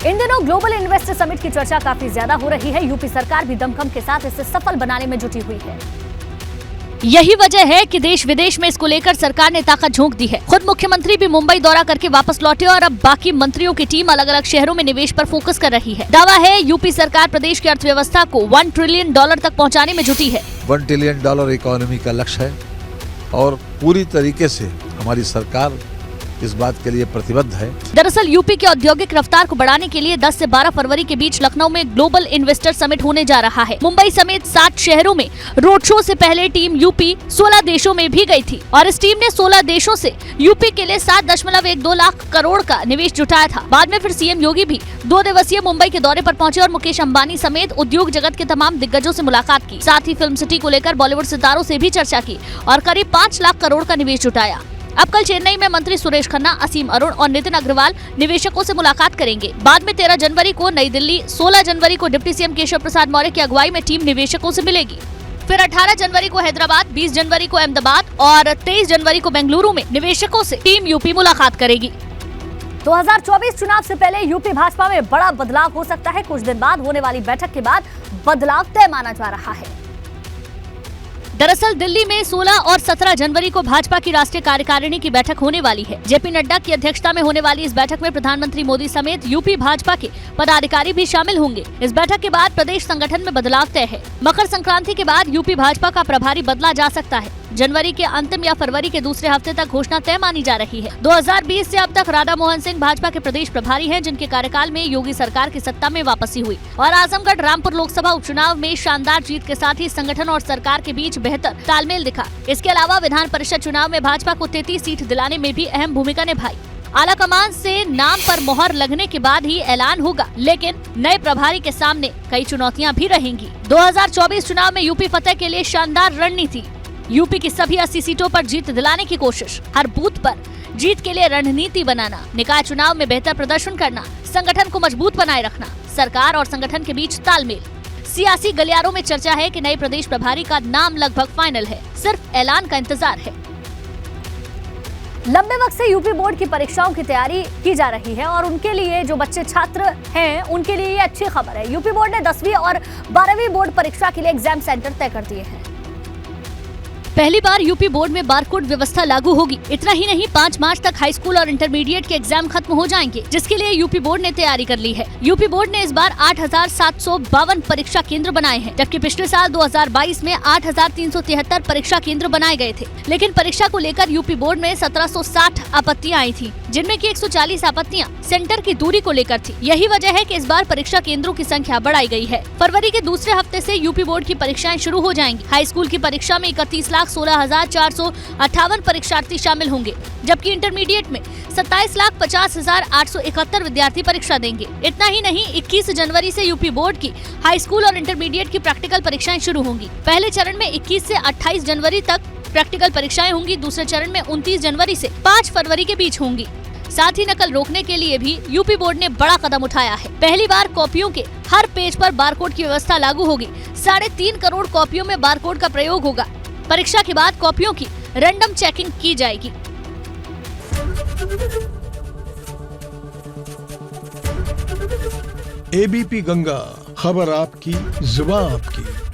इन दिनों global investor summit की चर्चा काफी ज्यादा हो रही है। यूपी सरकार भी दमखम के साथ इसे सफल बनाने में जुटी हुई है। यही वजह है कि देश विदेश में इसको लेकर सरकार ने ताकत झोंक दी है। खुद मुख्यमंत्री भी मुंबई दौरा करके वापस लौटे और अब बाकी मंत्रियों की टीम अलग अलग शहरों में निवेश पर फोकस कर रही है। दावा है यूपी सरकार प्रदेश की अर्थव्यवस्था को $1 ट्रिलियन तक पहुंचाने में जुटी है। $1 ट्रिलियन इकोनॉमी का लक्ष्य है और पूरी तरीके से हमारी सरकार इस बात के लिए प्रतिबद्ध है। दरअसल यूपी की औद्योगिक रफ्तार को बढ़ाने के लिए 10 से 12 फरवरी के बीच लखनऊ में ग्लोबल इन्वेस्टर समिट होने जा रहा है। मुंबई समेत 7 शहरों में रोड शो से पहले टीम यूपी 16 देशों में भी गई थी और इस टीम ने 16 देशों से यूपी के लिए 7.12 लाख करोड़ का निवेश जुटाया था। बाद में फिर सीएम योगी भी 2 दिवसीय मुंबई के दौरे पर पहुंचे और मुकेश अंबानी समेत उद्योग जगत के तमाम दिग्गजों से मुलाकात की। साथ ही फिल्म सिटी को लेकर बॉलीवुड सितारों से भी चर्चा की और करीब 5 लाख करोड़ का निवेश जुटाया। अब कल चेन्नई में मंत्री सुरेश खन्ना, असीम अरुण और नितिन अग्रवाल निवेशकों से मुलाकात करेंगे। बाद में 13 जनवरी को नई दिल्ली, 16 जनवरी को डिप्टी सीएम केशव प्रसाद मौर्य की अगुवाई में टीम निवेशकों से मिलेगी। फिर 18 जनवरी को हैदराबाद, 20 जनवरी को अहमदाबाद और 23 जनवरी को बेंगलुरु में निवेशकों से टीम यूपी मुलाकात करेगी। 2024 चुनाव से पहले यूपी भाजपा में बड़ा बदलाव हो सकता है। कुछ दिन बाद होने वाली बैठक के बाद बदलाव तय माना जा रहा है। दरअसल दिल्ली में 16 और 17 जनवरी को भाजपा की राष्ट्रीय कार्यकारिणी की बैठक होने वाली है। जेपी नड्डा की अध्यक्षता में होने वाली इस बैठक में प्रधानमंत्री मोदी समेत यूपी भाजपा के पदाधिकारी भी शामिल होंगे। इस बैठक के बाद प्रदेश संगठन में बदलाव तय है। मकर संक्रांति के बाद यूपी भाजपा का प्रभारी बदला जा सकता है। जनवरी के अंतिम या फरवरी के दूसरे हफ्ते तक घोषणा तय मानी जा रही है। 2020 से अब तक राधा मोहन सिंह भाजपा के प्रदेश प्रभारी हैं, जिनके कार्यकाल में योगी सरकार की सत्ता में वापसी हुई और आजमगढ़ रामपुर लोकसभा उपचुनाव में शानदार जीत के साथ ही संगठन और सरकार के बीच बेहतर तालमेल दिखा। इसके अलावा विधान परिषद चुनाव में भाजपा को 33 सीट दिलाने में भी अहम भूमिका निभाई। आलाकमान से नाम पर मोहर लगने के बाद ही ऐलान होगा, लेकिन नए प्रभारी के सामने कई चुनौतियां भी रहेंगी। 2024 चुनाव में यूपी फतेह के लिए शानदार रणनीति, यूपी की सभी 80 सीटों पर जीत दिलाने की कोशिश, हर बूथ पर जीत के लिए रणनीति बनाना, निकाय चुनाव में बेहतर प्रदर्शन करना, संगठन को मजबूत बनाए रखना, सरकार और संगठन के बीच तालमेल। सियासी गलियारों में चर्चा है कि नए प्रदेश प्रभारी का नाम लगभग फाइनल है, सिर्फ ऐलान का इंतजार है। लंबे वक्त से यूपी बोर्ड की परीक्षाओं की तैयारी की जा रही है और उनके लिए जो बच्चे छात्र हैं उनके लिए ये अच्छी खबर है। यूपी बोर्ड ने 10वीं और 12वीं बोर्ड परीक्षा के लिए एग्जाम सेंटर तय कर दिए हैं। पहली बार यूपी बोर्ड में बारकोड व्यवस्था लागू होगी। इतना ही नहीं, 5 मार्च तक हाई स्कूल और इंटरमीडिएट के एग्जाम खत्म हो जाएंगे, जिसके लिए यूपी बोर्ड ने तैयारी कर ली है। यूपी बोर्ड ने इस बार 8,752 परीक्षा केंद्र बनाए हैं, जबकि पिछले साल 2022 में 8,373 परीक्षा केंद्र बनाए गए थे। लेकिन परीक्षा को लेकर यूपी बोर्ड में 1760 आपत्तियां आई थी, जिनमें की 140 आपत्तियां सेंटर की दूरी को लेकर थी। यही वजह है कि इस बार परीक्षा केंद्रों की संख्या बढ़ाई गई है। फरवरी के दूसरे हफ्ते से यूपी बोर्ड की परीक्षाएं शुरू हो जाएंगी। हाई स्कूल की परीक्षा में 31,16,458 परीक्षार्थी शामिल होंगे, जबकि इंटरमीडिएट में 27,50,871 विद्यार्थी परीक्षा देंगे। इतना ही नहीं, 21 जनवरी से यूपी बोर्ड की हाई स्कूल और इंटरमीडिएट की प्रैक्टिकल परीक्षाएं शुरू होंगी। पहले चरण में 21 से 28 जनवरी तक प्रैक्टिकल परीक्षाएं होंगी। दूसरे चरण में 29 जनवरी से 5 फरवरी के बीच होंगी। साथ ही नकल रोकने के लिए भी यूपी बोर्ड ने बड़ा कदम उठाया है। पहली बार कॉपियों के हर पेज पर बारकोड की व्यवस्था लागू होगी। 3.5 करोड़ कॉपियों में बारकोड का प्रयोग होगा। परीक्षा के बाद कॉपियों की रैंडम चेकिंग की जाएगी। एबीपी गंगा, खबर आपकी, जुबान आपकी।